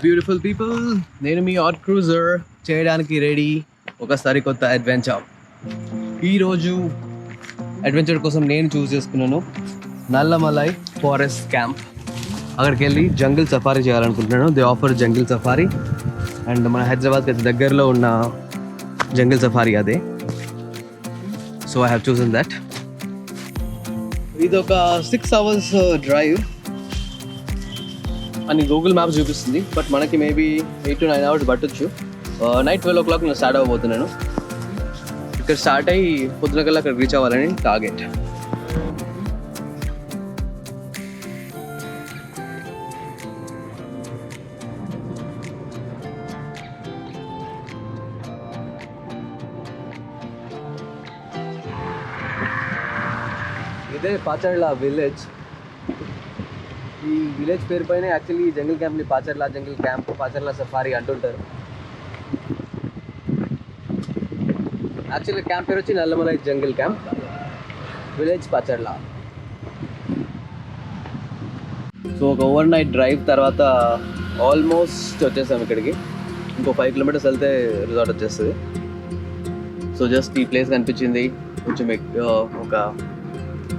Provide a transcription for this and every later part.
Beautiful people, నేను మీ art cruiser చేయడానికి ready ఒక సరికొత్త అడ్వెంచర్. ఈరోజు అడ్వెంచర్ కోసం నేను చూస్ చేసుకున్నాను నల్లమలై ఫారెస్ట్ క్యాంప్. అక్కడికి వెళ్ళి జంగిల్ సఫారీ చేయాలనుకుంటున్నాను. They offer jungle safari and మన హైదరాబాద్కి అయితే దగ్గరలో ఉన్న జంగిల్ సఫారీ అదే. So I have chosen that. ఇది ఒక 6 hours డ్రైవ్ అని గూగుల్ మ్యాప్స్ చూపిస్తుంది, బట్ మనకి మేబీ 8 to 9 hours పట్టొచ్చు. నైట్ 12 o'clock నేను స్టార్ట్ అవ్వబోతున్నాను. ఇక్కడ స్టార్ట్ అయ్యి పొద్దున కల్లా అక్కడ రీచ్ అవ్వాలని టార్గెట్. ఇదే పాచర్ల విలేజ్. ఈ విలేజ్ పేరు పైన యాక్చువల్లీ ఈ జంగిల్ క్యాంప్ని Pacharla jungle camp, Pacharla safari అంటుంటారు. యాక్చువల్లీ క్యాంప్ పేరు వచ్చి Nallamalai jungle camp, village Pacharla. So ఒక ఓవర్ నైట్ డ్రైవ్ తర్వాత ఆల్మోస్ట్ వచ్చేసాం ఇక్కడికి. ఇంకో 5 kilometers వెళ్తే రిసార్ట్ వచ్చేస్తుంది. సో జస్ట్ ఈ ప్లేస్ కనిపించింది, కొంచెం ఒక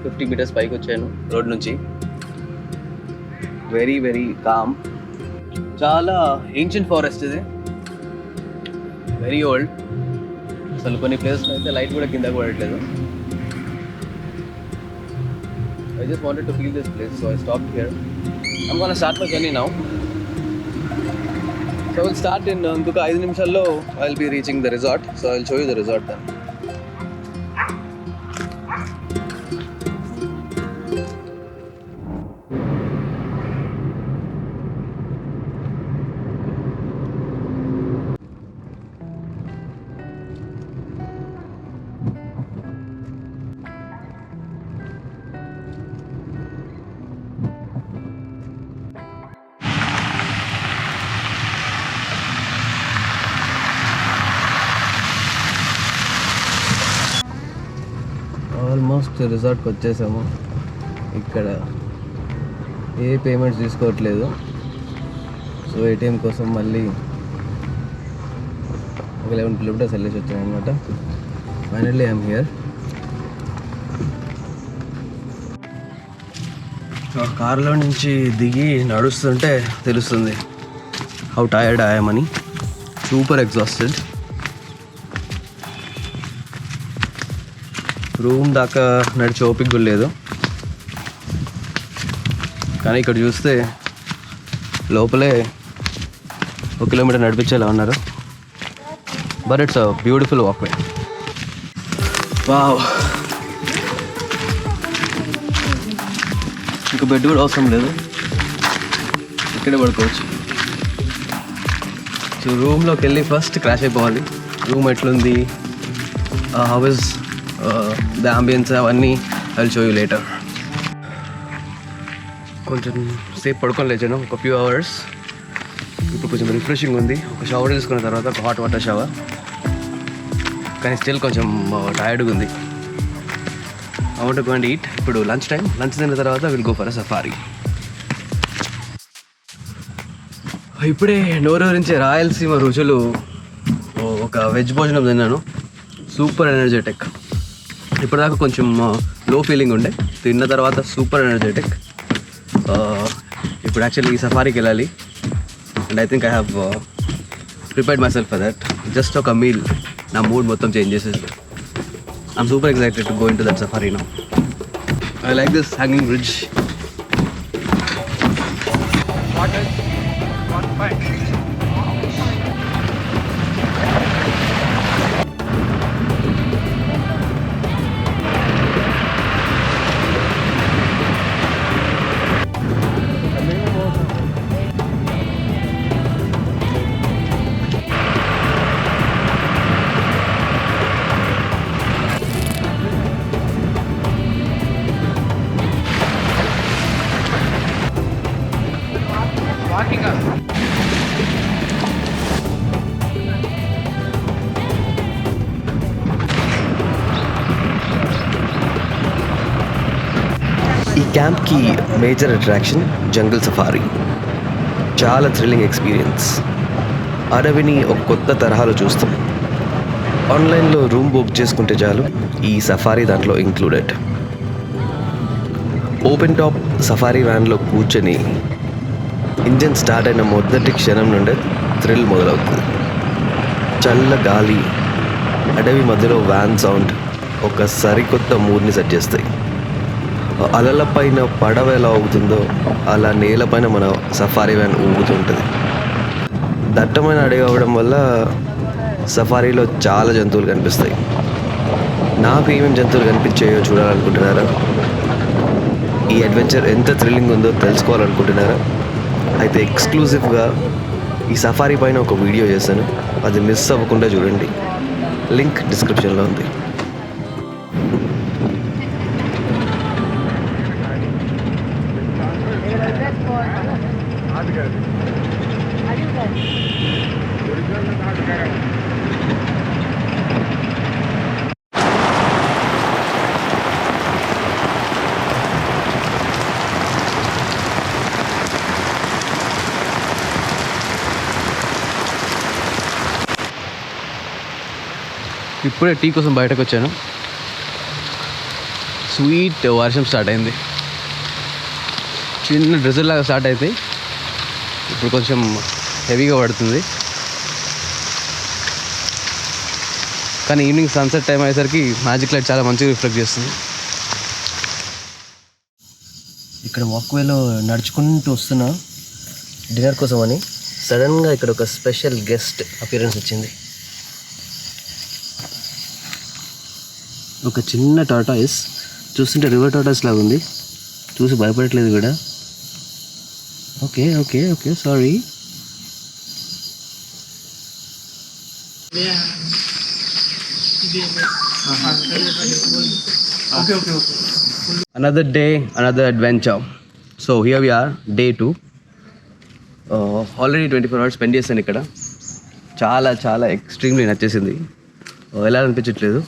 50 meters పైకి వచ్చాను రోడ్ నుంచి. Very very calm. చాలా ఏన్షియంట్ ఫారెస్ట్ ఇది, వెరీ ఓల్డ్. అసలు కొన్ని ప్లేసెస్ అయితే లైట్ కూడా కింద పడట్లేదు. I just wanted to feel this place, so I stopped here. I'm gonna start my journey now. So will start in ఇంకొక 5 నిమిషాల్లో I will be reaching the resort. So I will show you the resort then. Almost రిసార్ట్కి వచ్చేసాము. ఇక్కడ ఏ payments తీసుకోవట్లేదు. So ATM కోసం మళ్ళీ ఒక 11 kilometers వెళ్ళేసి వచ్చాను అనమాట. Finally I'm here. కార్లో నుంచి దిగి నడుస్తుంటే తెలుస్తుంది హౌ టైర్డ్ అయ్యామని. Super exhausted. రూమ్ దాకా నడిచి ఓపిక కూడా లేదు, కానీ ఇక్కడ చూస్తే లోపలే 1 kilometer నడిపించేలా ఉన్నారు. But it's a beautiful walkway. Wow, ఇంకా బెడ్ కూడా అవసరం లేదు, ఇక్కడే పడుకోవచ్చు. సో రూమ్లోకి వెళ్ళి ఫస్ట్ క్రాష్ అయిపోవాలి. రూమ్ ఎట్లుంది, హౌ ఇస్ ద అంబియన్స్, అవన్నీ I will show you later. కొంచెం సేపు పడుకొని లేచాను, ఒక ఫ్యూ అవర్స్. ఇప్పుడు కొంచెం రిఫ్రెషింగ్ ఉంది. ఒక షవర్ తీసుకున్న తర్వాత ఒక హాట్ వాటర్ షవర్, కానీ స్టిల్ కొంచెం టైర్డ్గా ఉంది. I want to go and eat. ఇప్పుడు లంచ్ టైం. లంచ్ తిన్న తర్వాత will go for a safari. ఇప్పుడే నోరూరించే రాయలసీమ రుచులు ఒక వెజ్ భోజనం తిన్నాను. Super energetic. ఇప్పటిదాకా కొంచెం లో ఫీలింగ్ ఉండే, తిన్న తర్వాత సూపర్ ఎనర్జెటిక్. ఇప్పుడు యాక్చువల్లీ ఈ సఫారీకి వెళ్ళాలి and I think I have prepared my self for that. Just ఒక మీల్ నా మూడ్ మొత్తం చేంజ్ చేసేది. I'm super excited to go in to that safari now. I like this hanging bridge. ఈ క్యాంప్కి major attraction jungle safari. చాలా thrilling experience. అడవిని ఒక కొత్త తరహాలో చూస్తాం. ఆన్లైన్లో రూమ్ బుక్ చేసుకుంటే చాలు, ఈ సఫారీ దాంట్లో ఇంక్లూడెడ్. ఓపెన్ టాప్ సఫారీ వ్యాన్లో కూర్చొని ఇంజన్ స్టార్ట్ అయిన మొదటి క్షణం నుండే థ్రిల్ మొదలవుతుంది. చల్ల గాలి, అడవి మధ్యలో వ్యాన్ సౌండ్ ఒక సరికొత్త మూడ్ని సెట్ చేస్తాయి. అలల పైన పడవ ఎలా ఊగుతుందో అలా నేలపైన మన సఫారీ వ్యాన్ ఊగుతుంటుంది. దట్టమైన అడవి అవ్వడం వల్ల సఫారీలో చాలా జంతువులు కనిపిస్తాయి. నాకు ఏమేమి జంతువులు కనిపించాయో చూడాలనుకుంటున్నారా? ఈ అడ్వెంచర్ ఎంత థ్రిల్లింగ్ ఉందో తెలుసుకోవాలనుకుంటున్నారా? అయితే ఎక్స్క్లూజివ్గా ఈ సఫారీ పైన ఒక వీడియో చేశాను, అది మిస్ అవ్వకుండా చూడండి. లింక్ డిస్క్రిప్షన్లో ఉంది. ఇప్పుడే టీ కోసం బయటకు వచ్చాను. స్వీట్ వర్షం స్టార్ట్ అయింది. చిన్న డ్రిజల్ లాగా స్టార్ట్ అయితే ఇప్పుడు కొంచెం హెవీగా పడుతుంది. కానీ ఈవినింగ్ సన్సెట్ టైం అయ్యేసరికి మ్యాజిక్ లైట్ చాలా మంచిగా రిఫ్లెక్ట్ చేస్తుంది. ఇక్కడ వాక్వేలో నడుచుకుంటూ వస్తున్నా డిన్నర్ కోసం అని సడన్గా ఇక్కడ ఒక స్పెషల్ గెస్ట్ అపియరెన్స్ వచ్చింది. ఒక చిన్న టాటాయిస్, చూస్తుంటే రివర్ టాటాయిస్ లాగా ఉంది. చూసి భయపడట్లేదు కూడా. Okay okay okay sorry. Another day, another adventure. So here we are, day 2. Already 24 hours spend చేశాను ఇక్కడ. చాలా చాలా ఎక్స్ట్రీమ్లీ నచ్చేసింది. ఎలా అనిపించట్లేదు.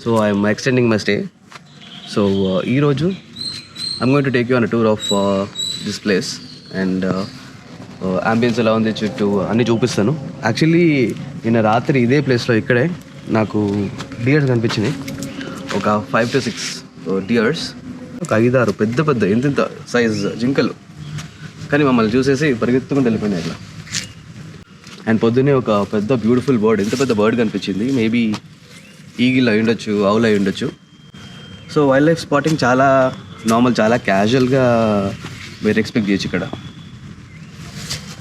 So I'm extending my stay. So ఈరోజు I'm going to take you on a tour of this place and ambience ఎలా ఉంది చుట్టూ అన్నీ చూపిస్తాను. యాక్చువల్లీ నిన్న రాత్రి ఇదే ప్లేస్లో ఇక్కడే నాకు డియర్స్ కనిపించినాయి. ఒక 5 to 6 డియర్స్, ఒక 5-6 పెద్ద పెద్ద ఎంత సైజ్ జింకలు. కానీ మమ్మల్ని చూసేసి పరిగెత్తుకుంటూ వెళ్ళిపోయినాయి అట్లా. అండ్ పొద్దున్నే ఒక పెద్ద బ్యూటిఫుల్ బర్డ్, ఎంత పెద్ద బర్డ్ కనిపించింది. మేబీ ఈగిల్ అయి ఉండొచ్చు, ఆవులు అయి ఉండొచ్చు. సో వైల్డ్ లైఫ్ స్పాటింగ్ చాలా నార్మల్, చాలా క్యాజువల్గా మీరు ఎక్స్పెక్ట్ చేయొచ్చు ఇక్కడ.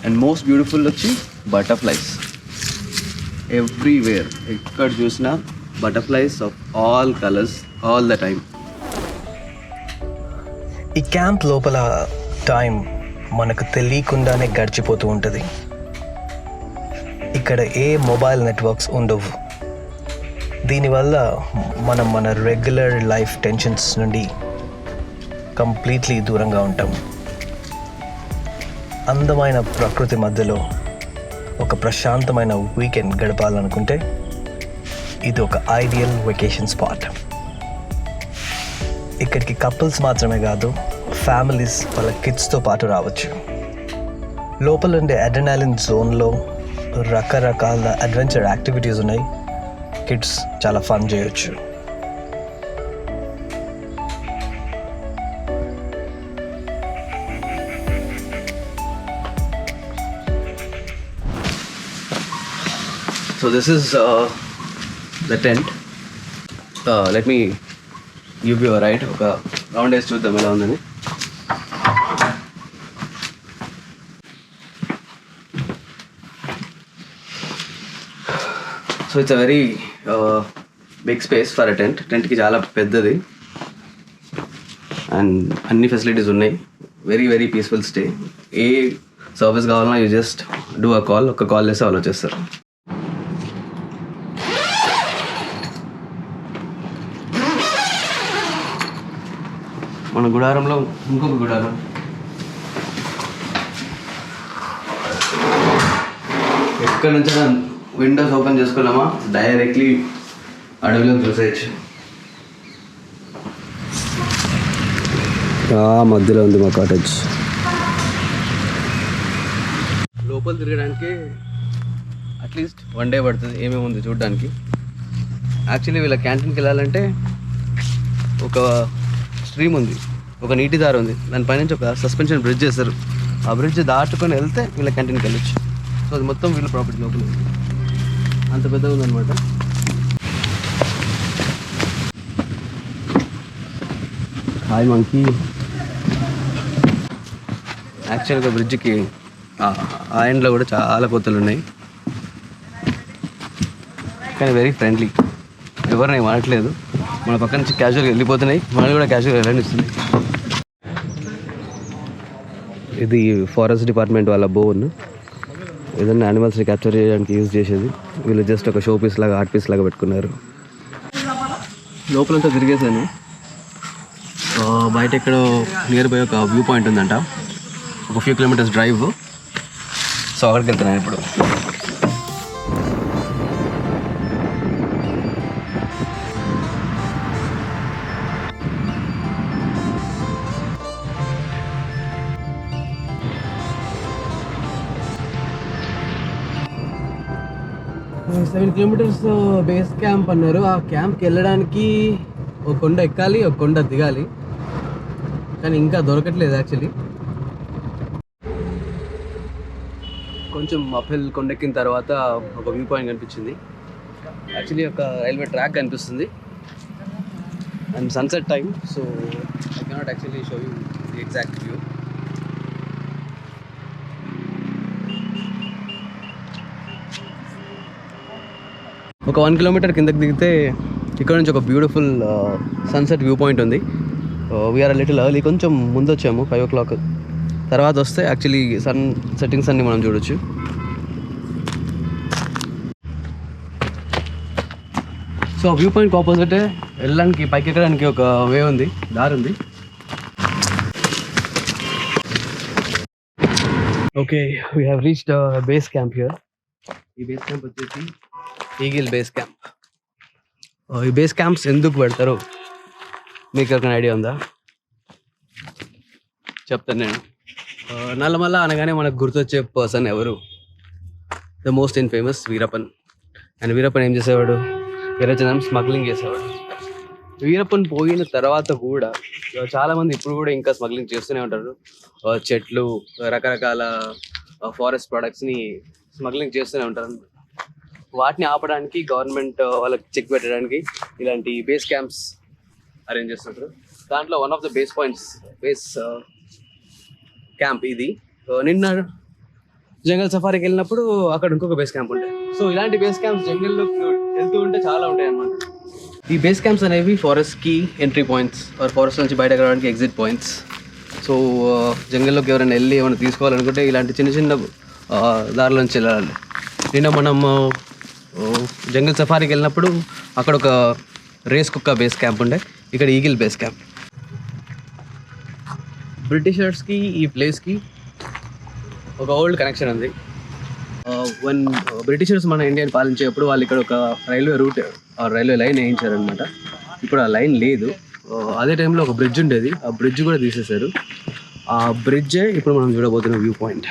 అండ్ మోస్ట్ బ్యూటిఫుల్ వచ్చి బటర్ఫ్లైస్ ఎవ్రీవేర్. ఎక్కడ చూసినా butterflies of all colours all the time. ఈ క్యాంప్ లోపల టైం మనకు తెలియకుండానే గడిచిపోతూ ఉంటుంది. ఇక్కడ ఏ మొబైల్ నెట్వర్క్స్ ఉండవు. దీనివల్ల మనం మన రెగ్యులర్ లైఫ్ టెన్షన్స్ నుండి కంప్లీట్లీ దూరంగా ఉంటాం. అందమైన ప్రకృతి మధ్యలో ఒక ప్రశాంతమైన వీకెండ్ గడపాలనుకుంటే ఇది ఒక ఐడియల్ వెకేషన్ స్పాట్. ఇక్కడికి కపుల్స్ మాత్రమే కాదు, ఫ్యామిలీస్ వాళ్ళ కిడ్స్తో పాటు రావచ్చు. లోపల ఉండే అడ్రినాలిన్ జోన్లో రకరకాల అడ్వెంచర్ యాక్టివిటీస్ ఉన్నాయి. కిడ్స్ చాలా ఫన్ చేయొచ్చు. So this is the tent. Let me give you a ride. ఒక రౌండ్ వేసి చూద్దాం ఎలా ఉందని. So it's a very big space for a tent. టెంట్కి చాలా పెద్దది అండ్ అన్ని ఫెసిలిటీస్ ఉన్నాయి. Very very peaceful stay. ఏ సర్వీస్ కావాలన్నా you just do a call. ఒక కాల్ చేస్తే వాళ్ళు వచ్చేస్తారు. మన గుడారంలో ఇంకొక గుడారం. ఎక్కడి నుంచి విండోస్ ఓపెన్ చేసుకున్నామా డైరెక్ట్లీ అడవిలో చూసేయచ్చు. మధ్యలో ఉంది మా కాటేజ్. లోపల తిరగడానికి అట్లీస్ట్ 1 డే పడుతుంది ఏమేమి ఉంది చూడడానికి. యాక్చువల్లీ వీళ్ళ క్యాంటీన్కి వెళ్ళాలంటే ఒక స్ట్రీమ్ ఉంది, ఒక నీటి దారి ఉంది, దానిపైనుంచి ఒక సస్పెన్షన్ బ్రిడ్జ్ చేస్తారు. ఆ బ్రిడ్జ్ దాటుకొని వెళ్తే వీళ్ళ క్యాంటీన్కి వెళ్ళొచ్చు. సో అది మొత్తం వీళ్ళ ప్రాపర్టీ లోపల ఉంది, అంత పెద్దగా ఉందన్నమాట. Hi monkey. యాక్చువల్గా బ్రిడ్జ్కి ఆ ఎండ్లో కూడా చాలా కోతలు ఉన్నాయి, కానీ వెరీ ఫ్రెండ్లీ, ఎవరిని మాట్లేదు. మన పక్క నుంచి క్యాజువల్గా వెళ్ళిపోతున్నాయి, మనల్ని కూడా క్యాజువల్గా వెళ్ళనిస్తున్నాయి. ఇది ఫారెస్ట్ డిపార్ట్మెంట్ వాళ్ళ బోన్, ఏదైనా యానిమల్స్ని క్యాప్చర్ చేయడానికి యూజ్ చేసేది. వీళ్ళు జస్ట్ ఒక షో పీస్ లాగా, ఆర్ట్ పీస్ లాగా పెట్టుకున్నారు. లోపలంతా తిరిగేసాను. బయట ఇక్కడ నియర్ బై ఒక వ్యూ పాయింట్ ఉందంట, ఒక ఫ్యూ కిలోమీటర్స్ డ్రైవ్. సో అక్కడికి వెళ్తున్నాను ఇప్పుడు. సెవెన్ కిలోమీటర్స్ బేస్ క్యాంప్ అన్నారు. ఆ క్యాంప్కి వెళ్ళడానికి ఒక కొండ ఎక్కాలి, ఒక కొండ దిగాలి, కానీ ఇంకా దొరకట్లేదు. యాక్చువల్లీ కొంచెం అప్హిల్ కొండెక్కిన తర్వాత ఒక వ్యూ పాయింట్ కనిపించింది. యాక్చువల్లీ ఒక రైల్వే ట్రాక్ కనిపిస్తుంది and sunset time. So I cannot actually show you the exact view. ఒక 1 కిలోమీటర్ కిందకి దిగితే ఇక్కడ నుంచి ఒక బ్యూటిఫుల్ సన్సెట్ వ్యూ పాయింట్ ఉంది. వీఆర్ లిటిల్ ఎర్లీ, కొంచెం ముందు వచ్చాము, 5 o'clock తర్వాత వస్తే యాక్చువల్లీ సన్ సెట్టింగ్స్ అన్ని మనం చూడొచ్చు. సో వ్యూ పాయింట్ ఆపోజిటే వెళ్ళడానికి, పైకి ఎక్కడానికి ఒక వే ఉంది, దారి ఉంది. Okay, we have reached base camp here. ఈ బేస్ క్యాంప్ వచ్చేసి ఈగిల్ బేస్ క్యాంప్. ఈ బేస్ క్యాంప్స్ ఎందుకు పెడతారు మీకు ఒక ఐడియా ఉందా? చెప్తాను నేను. నల్లమల్ల అనగానే మనకు గుర్తొచ్చే పర్సన్ ఎవరు? The most infamous Veerappan. And Veerappan ఏం చేసేవాడు? వీరజనం స్మగ్లింగ్ చేసేవాడు. వీరప్పన్ పోయిన తర్వాత కూడా చాలామంది ఇప్పుడు కూడా ఇంకా స్మగ్లింగ్ చేస్తూనే ఉంటారు. చెట్లు, రకరకాల ఫారెస్ట్ ప్రొడక్ట్స్ని స్మగ్లింగ్ చేస్తూనే ఉంటారు. వాటిని ఆపడానికి గవర్నమెంట్ వాళ్ళకి చెక్ పెట్టడానికి ఇలాంటి బేస్ క్యాంప్స్ అరేంజ్ చేస్తుంటారు. దాంట్లో one of the base camp ఇది. నిన్న జంగల్ సఫారీకి వెళ్ళినప్పుడు అక్కడ ఇంకొక బేస్ క్యాంప్ ఉంటాయి. సో ఇలాంటి బేస్ క్యాంప్స్ జంగల్లో వెళ్తూ ఉంటే చాలా ఉంటాయి అన్నమాట. ఈ బేస్ క్యాంప్స్ అనేవి ఫారెస్ట్కి ఎంట్రీ పాయింట్స్, ఫారెస్ట్ నుంచి బయటకు రావడానికి ఎగ్జిట్ పాయింట్స్. సో జంగల్లోకి ఎవరైనా వెళ్ళి ఏమైనా తీసుకోవాలనుకుంటే ఇలాంటి చిన్న చిన్న దారిలో నుంచి వెళ్ళాలి. నిన్న మనం జంగల్ సఫారీకి వెళ్ళినప్పుడు అక్కడ ఒక రేస్ కుక్క బేస్ క్యాంప్ ఉండే, ఇక్కడ ఈగిల్ బేస్ క్యాంప్. బ్రిటిషర్స్కి ఈ ప్లేస్కి ఒక ఓల్డ్ కనెక్షన్ ఉంది. వన్ బ్రిటిషర్స్ మన ఇండియాని పాలించేటప్పుడు వాళ్ళు ఇక్కడ ఒక రైల్వే రూట్, రైల్వే లైన్ వేయించారనమాట. ఇప్పుడు ఆ లైన్ లేదు. అదే టైంలో ఒక బ్రిడ్జ్ ఉండేది, ఆ బ్రిడ్జ్ కూడా తీసేశారు. ఆ బ్రిడ్జే ఇప్పుడు మనం చూడబోతున్న వ్యూ పాయింట్.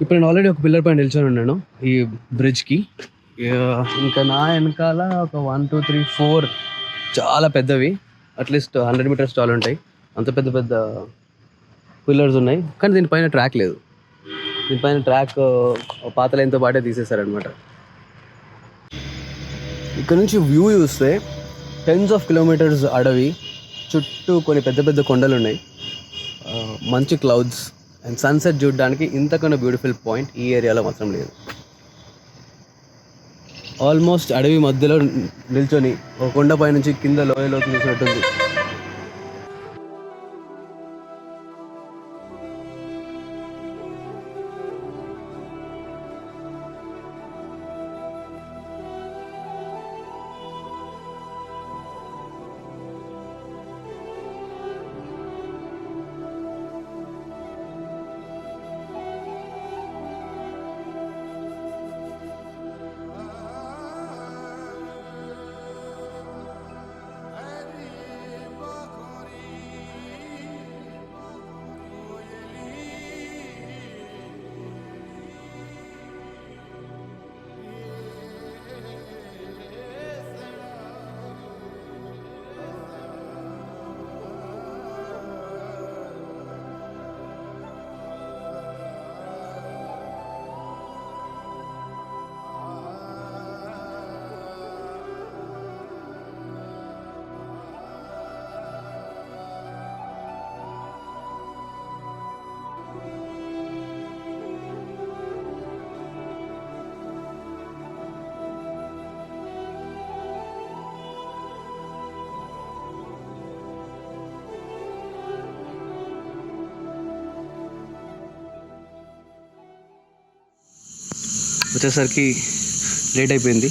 ఇప్పుడు నేను ఆల్రెడీ ఒక పిల్లర్ పైన నిల్చొని ఉన్నాను ఈ బ్రిడ్జ్కి. ఇంకా నా వెనకాల ఒక 1, 2, 3, 4 చాలా పెద్దవి, అట్లీస్ట్ 100 meters టాల్ ఉంటాయి. అంత పెద్ద పెద్ద పిల్లర్స్ ఉన్నాయి, కానీ దీనిపైన ట్రాక్ లేదు. దీనిపైన ట్రాక్ పాత లైన్తో పాటే తీసేశారనమాట. ఇక్కడ నుంచి వ్యూ చూస్తే టెన్స్ ఆఫ్ కిలోమీటర్స్ అడవి, చుట్టూ కొన్ని పెద్ద పెద్ద కొండలు ఉన్నాయి, మంచి క్లౌడ్స్ అండ్ సన్సెట్ చూడడానికి ఇంతకన్నా బ్యూటిఫుల్ పాయింట్ ఈ ఏరియాలో మాత్రం లేదు. ఆల్మోస్ట్ అడవి మధ్యలో నిల్చొని ఒక కొండపై నుంచి కింద లోయలోకి చూసినట్టుంది. వచ్చేసరికి లేట్ అయిపోయింది.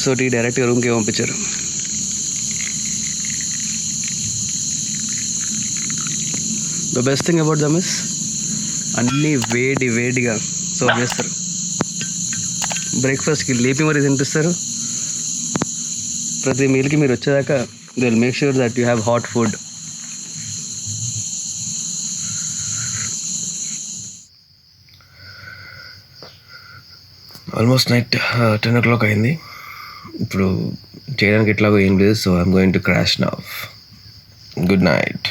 సో డైరెక్ట్గా రూమ్కి పంపించారు. The best thing about them is అన్నీ వేడిగా సర్వ్ చేస్తారు. బ్రేక్ఫాస్ట్కి లేపి మరీ తినిపిస్తారు. ప్రతి మీల్కి మీరు వచ్చేదాకా they will make sure that you have hot food. Almost night 10 o'clock అయింది. ఇప్పుడు చేయడానికి ఎట్లాగో ఏం లేదు. So I'm going to crash now. Good night.